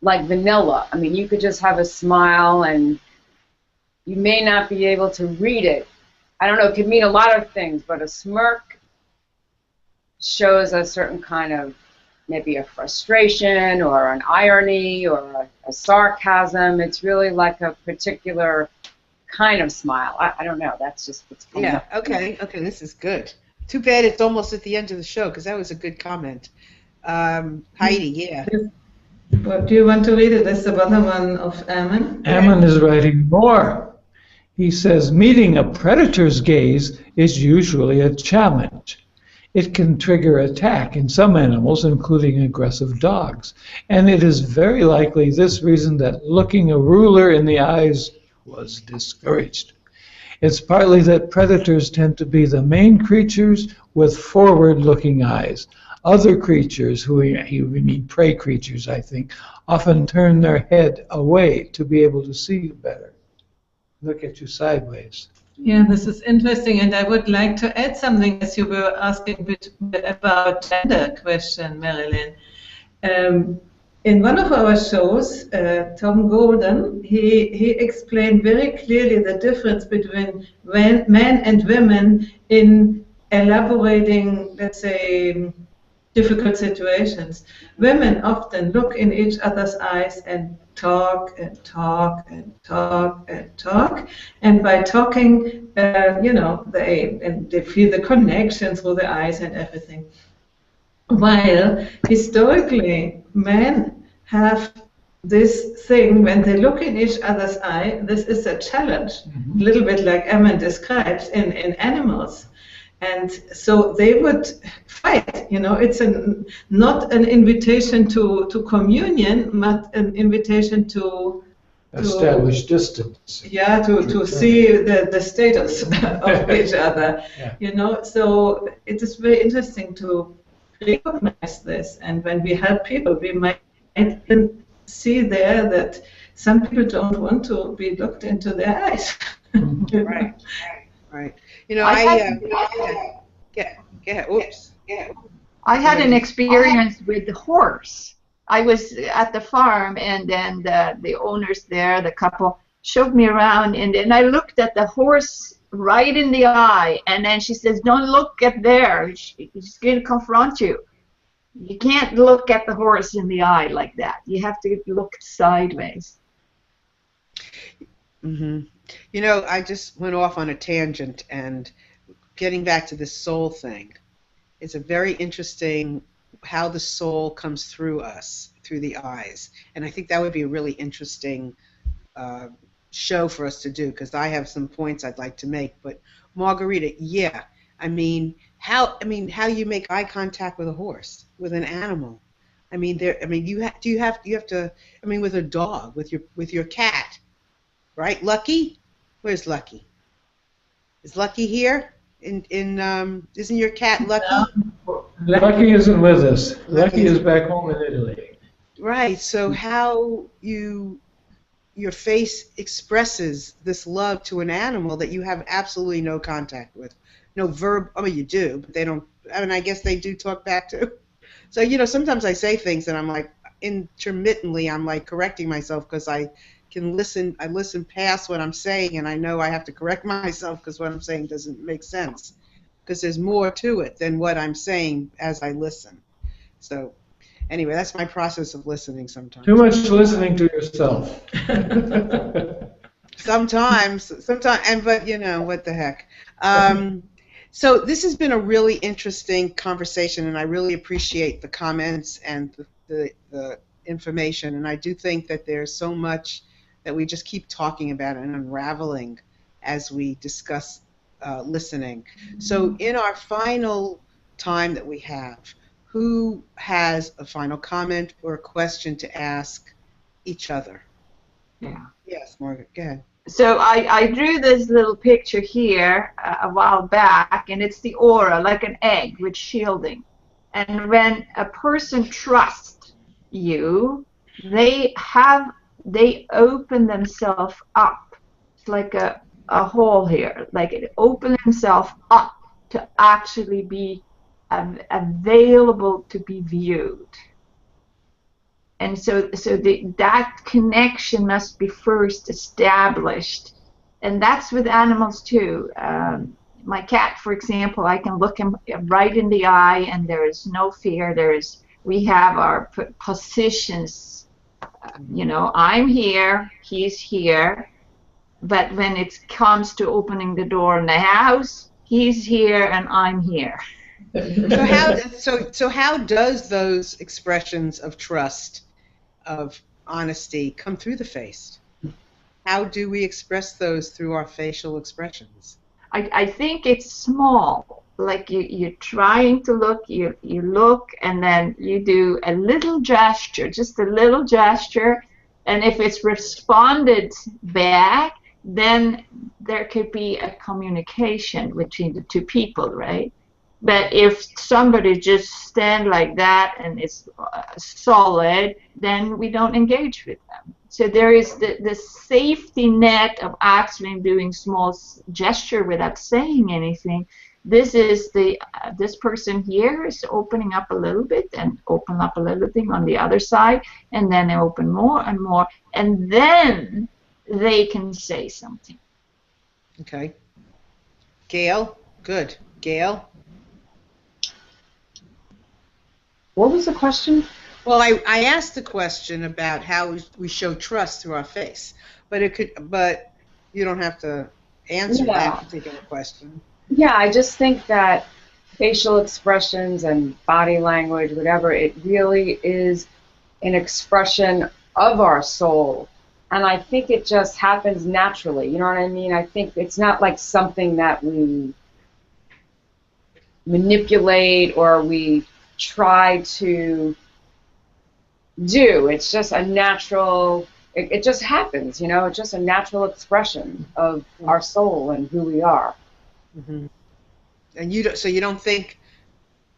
like vanilla. I mean, you could just have a smile and you may not be able to read it. I don't know, it could mean a lot of things, but a smirk shows a certain kind of maybe a frustration or an irony or a sarcasm. It's really like a particular kind of smile. I don't know. That's just what's coming Yeah. up. Okay. Okay. This is good. Too bad it's almost at the end of the show because that was a good comment. Heidi. Yeah. What do you want to read it? That's the bottom one of Ammon. Ammon is writing more. He says, meeting a predator's gaze is usually a challenge. It can trigger attack in some animals, including aggressive dogs. And it is very likely this reason that looking a ruler in the eyes was discouraged. It's partly that predators tend to be the main creatures with forward-looking eyes. Other creatures, who we mean prey creatures, I think, often turn their head away to be able to see you better. Look at you sideways. Yeah, this is interesting, and I would like to add something as you were asking about gender question, Marilyn. In one of our shows, Tom Golden, he explained very clearly the difference between men and women in elaborating, let's say, difficult situations. Women often look in each other's eyes and talk and talk and talk and talk, and by talking, they feel the connection through the eyes and everything. While historically, men have this thing when they look in each other's eye. This is a challenge, a little bit like Ammon describes in animals. And so they would fight. It's not an invitation to communion, but an invitation to establish distance. Yeah, to see the status of each other. Yeah. So it is very interesting to recognize this. And when we help people, we might see there that some people don't want to be looked into their eyes. Right. Oops. I had an experience with the horse. I was at the farm, and then the owners there, the couple, showed me around, and then I looked at the horse right in the eye, and then she says, "Don't look at there. He's going to confront you. You can't look at the horse in the eye like that. You have to look sideways." Mm-hmm. I just went off on a tangent, and getting back to this soul thing, it's a very interesting how the soul comes through us, through the eyes. And I think that would be a really interesting show for us to do, because I have some points I'd like to make. But Margarita, how you make eye contact with a horse, with an animal? You have to. With a dog, with your cat, right? Lucky, where's Lucky? Is Lucky here? Isn't your cat Lucky? Lucky isn't with us. Lucky is back home in Italy. Right. So how your face expresses this love to an animal that you have absolutely no contact with, no verb. You do, but they don't. I guess they do talk back too. So sometimes I say things and I'm like intermittently I'm like correcting myself because I can listen. I listen past what I'm saying, and I know I have to correct myself because what I'm saying doesn't make sense. Because there's more to it than what I'm saying as I listen. So, anyway, that's my process of listening sometimes. Too much listening to yourself. Sometimes, but what the heck. So this has been a really interesting conversation, and I really appreciate the comments and the information. And I do think that there's so much that we just keep talking about and unraveling as we discuss listening. So in our final time that we have, who has a final comment or a question to ask each other? Yeah. Yes, Margaret, go ahead. So I drew this little picture here a while back, and it's the aura, like an egg with shielding. And when a person trusts you, they open themselves up. It's like a hole here, like it opened themselves up to actually be available to be viewed. And so that connection must be first established, and that's with animals too. My cat, for example, I can look him right in the eye, and there is no fear. There is we have our positions. You know, I'm here, he's here, but when it comes to opening the door in the house, he's here and I'm here. So how does those expressions of trust, of honesty, come through the face? How do we express those through our facial expressions? I think it's small. Like you're trying to look, you look, and then you do a little gesture, just a little gesture. And if it's responded back, then there could be a communication between the two people, right? But if somebody just stand like that and is solid, then we don't engage with them. So there is the safety net of actually doing small gesture without saying anything. This is this person here is opening up a little bit and open up a little thing on the other side, and then they open more and more, and then they can say something. Okay. Gail, good. Gail? What was the question? Well, I asked the question about how we show trust through our face, but you don't have to answer that particular question. Yeah, I just think that facial expressions and body language, whatever, it really is an expression of our soul. And I think it just happens naturally. You know what I mean? I think it's not like something that we manipulate or we try to do. It's just a natural, it just happens, you know? It's just a natural expression of our soul and who we are. Mm-hmm. And you don't think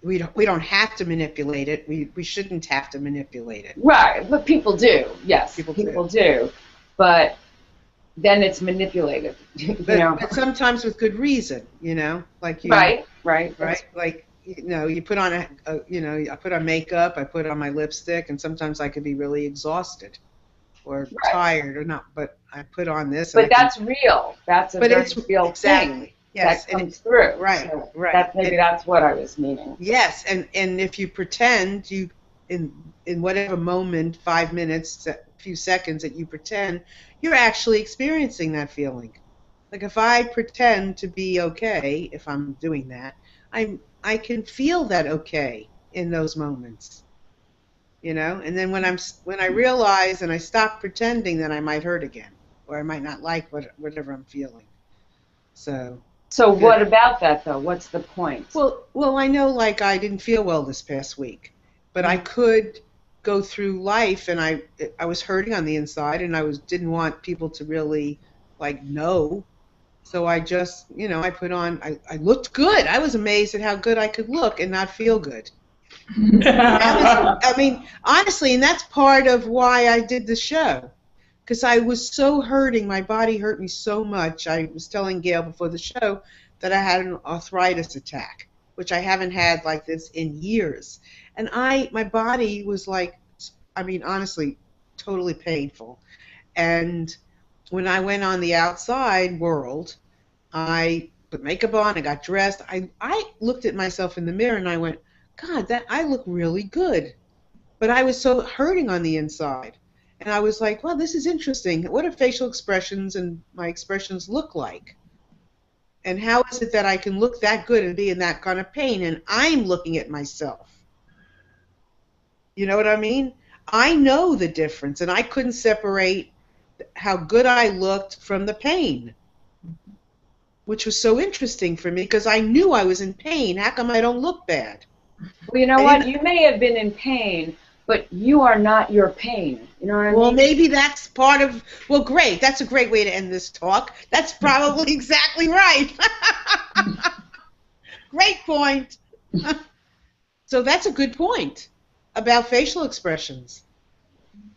we don't have to manipulate it. We shouldn't have to manipulate it. Right, but people do. Yes, people do. But then it's manipulated. But sometimes with good reason, you know, like you. Right. Like, you know, you put on I put on makeup, I put on my lipstick, and sometimes I could be really exhausted or tired or not. But I put on this. But that's real. That's a very real thing. Yes, that comes through. Right, so right. That's what I was meaning. Yes, and if you pretend in whatever moment, 5 minutes, a few seconds that you pretend, you're actually experiencing that feeling. Like if I pretend to be okay, if I'm doing that, I can feel that okay in those moments. You know, and then when I realize and I stop pretending, then I might hurt again, or I might not like whatever I'm feeling. So what about that, though? What's the point? Well, I know, like, I didn't feel well this past week, but I could go through life, and I was hurting on the inside, and didn't want people to really, like, know. So I just, you know, I looked good. I was amazed at how good I could look and not feel good. I mean, honestly, and that's part of why I did the show. Because I was so hurting, my body hurt me so much. I was telling Gail before the show that I had an arthritis attack, which I haven't had like this in years. And my body was like, I mean, honestly, totally painful. And when I went on the outside world, I put makeup on, I got dressed. I looked at myself in the mirror and I went, God, I look really good. But I was so hurting on the inside. And I was like, well, this is interesting. What do facial expressions and my expressions look like? And how is it that I can look that good and be in that kind of pain? And I'm looking at myself. You know what I mean? I know the difference, and I couldn't separate how good I looked from the pain, which was so interesting for me because I knew I was in pain. How come I don't look bad? Well, you know what? You may have been in pain, but you are not your pain. You know what I mean? Well, maybe that's part of, well, great. That's a great way to end this talk. That's probably exactly right. Great point. So that's a good point about facial expressions.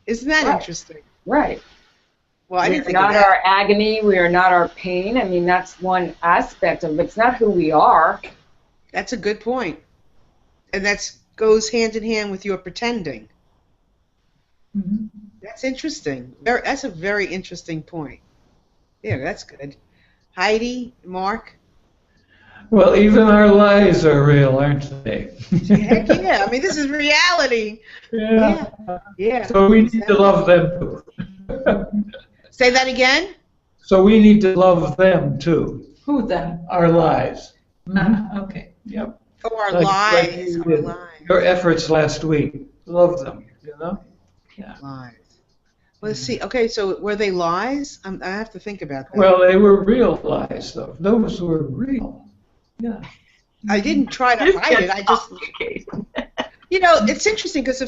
Isn't that interesting? Right. Well, I didn't think of that. We are not our agony. We are not our pain. I mean, that's one aspect of it. It's not who we are. That's a good point. And that goes hand in hand with your pretending. Mm-hmm. That's interesting. That's a very interesting point. Yeah, that's good. Heidi, Mark? Well, even our lies are real, aren't they? Heck yeah. I mean, this is reality. Yeah. Yeah. So we need to love them too. Say that again? So we need to love them too. Who then? Our lies. Okay. Yep. Oh, our Like lies. you Our did. lies. Your efforts last week. Love them, you know? Yeah. Lies. Let's see. Okay, so were they lies? I have to think about that. Well, they were real lies, though. Those were real. Yeah. I didn't try to This hide it. gets I just, complicated. it's interesting because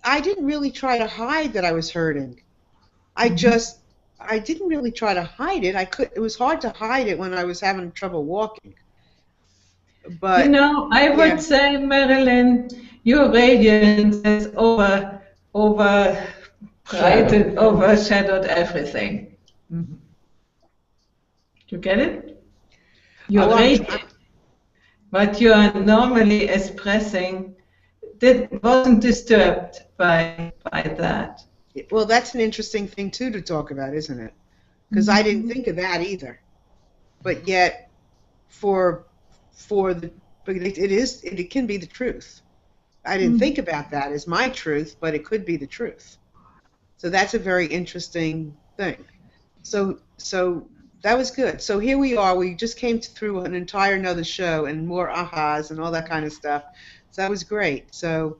I didn't really try to hide that I was hurting. I didn't really try to hide it. It was hard to hide it when I was having trouble walking. But I would yeah. say, Marilyn, your radiance has overshadowed everything. Mhm. You get it? Your Oh, radiance, what you are normally expressing, wasn't disturbed by that. well, that's an interesting thing too to talk about, isn't it? Because I didn't think of that either. But yet, but it can be the truth. I didn't think about that as my truth, but it could be the truth. So that's a very interesting thing. So that was good. So here we are. We just came through an entire another show and more ahas and all that kind of stuff. So that was great. So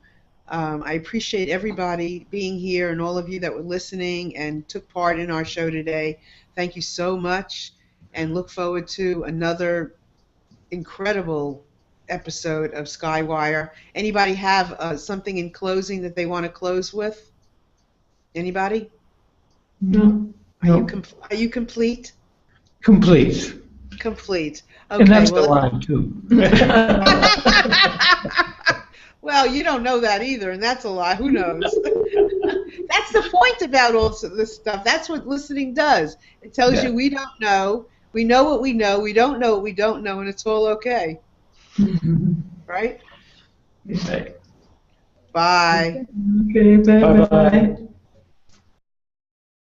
I appreciate everybody being here and all of you that were listening and took part in our show today. Thank you so much, and look forward to another incredible episode of Skywire. Anybody have something in closing that they want to close with? Anybody? No. Are you complete? Complete. Complete. Okay. And that's the line, too. Well, you don't know that either, and that's a lie. Who knows? That's the point about all this stuff. That's what listening does. It tells you we don't know. We know what we know. We don't know what we don't know, and it's all okay. Right? Okay. Bye. Okay, bye-bye. Bye-bye.